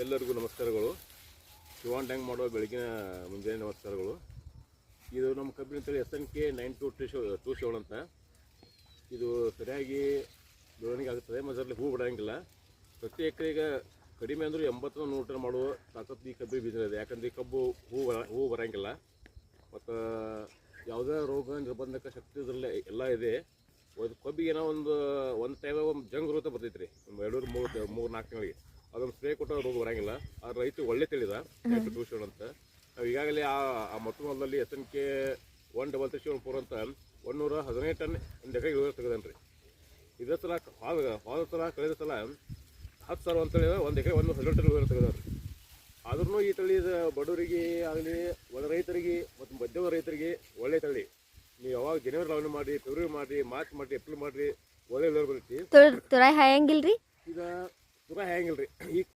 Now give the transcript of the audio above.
ಎಲ್ಲರಿಗೂ ನಮಸ್ಕಾರಗಳು. ಶಿವಾನ್ ಟ್ಯಾಂಕ್ ಮಾಡುವ ಬೆಳಗಿನ ಮುಂಜಾನೆ ನಮಸ್ಕಾರಗಳು. ಇದು ನಮ್ಮ ಕಬ್ಬಿನ ತಳಿ SNK 9227 ಅಂತ. ಇದು ಸರಿಯಾಗಿ ಬೆಳವಣಿಗೆ ಆಗುತ್ತದೆ ಮತ್ತು ಅದರಲ್ಲಿ ಹೂ ಬಿಡೋಂಗಿಲ್ಲ. ಪ್ರತಿ ಎಕರೆಗೆ ಕಡಿಮೆ ಅಂದರೂ 80-100 ಟನ್ ಮಾಡುವ ತಾಕತ್ತು ಈ ಕಬ್ಬಿನ ಬೀಜ ಇದೆ. ಯಾಕಂದರೆ ಈ ಕಬ್ಬು ಹೂ ಬರೋಂಗಿಲ್ಲ ಮತ್ತು ಯಾವುದೇ ರೋಗ ನಿರ್ಬಂಧಕ ಶಕ್ತಿ ಇದರಲ್ಲಿ ಎಲ್ಲ ಇದೆ. ಒಂದು ಕಬ್ಬಿಗೆ ಏನೋ ಒಂದು ಟೈಮ್ ಜಂಗ್ ರೋಗ ಬರ್ತೈತೆ ರೀ, 2-3-4 ತಿಂಗಳಿಗೆ. ಅದೊಂದು ಸ್ಪ್ರೇ ಕೊಟ್ಟು ರೋಗ ಬರೋಂಗಿಲ್ಲ. ಆ ರೈತ ಒಳ್ಳೆ ತಿಳಿದ 9227 ಅಂತ. ನಾವು ಈಗಾಗಲೇ ಆ ಮೊತ್ತ ಹೊಲದಲ್ಲಿ SNK 13374 ಅಂತ 117 ಟನ್ ಒಂದು ಎಕರೆಗೆ ಇಳುವರಿ ತೆಗೆದನ್ರಿ. ಇದೇ ಸಲ ಕಳೆದ ಸಲ 10,000 ಅಂತೇಳಿ ಒಂದು ಎಕರೆ 17 ಟನ್ ಇಳುವರಿ ತೆಗೆದವ್ರಿ. ಆದ್ರೂ ಈ ತಳಿ ಬಡವರಿಗೆ ಆಗಲಿ, ಒಳ ರೈತರಿಗೆ ಮತ್ತು ಮಧ್ಯಮ ರೈತರಿಗೆ ಒಳ್ಳೆ ತಳಿ. ನೀವು ಯಾವಾಗ ಜನವರಿ ಲಾವಣಿ ಮಾಡಿ, ಫೆಬ್ರವರಿ ಮಾಡಿ, ಮಾರ್ಚ್ ಮಾಡಿ, ಏಪ್ರಿಲ್ ಮಾಡಿರಿ, ಒಳ್ಳೆ ಇಳುವರಿ ಬರ್ತೈತಿ. ತುರ ಹಾಯಂಗಿಲ್ರಿ, ಈಗ ತುರ ಹಾಯಂಗಿಲ್ರಿ. ಈ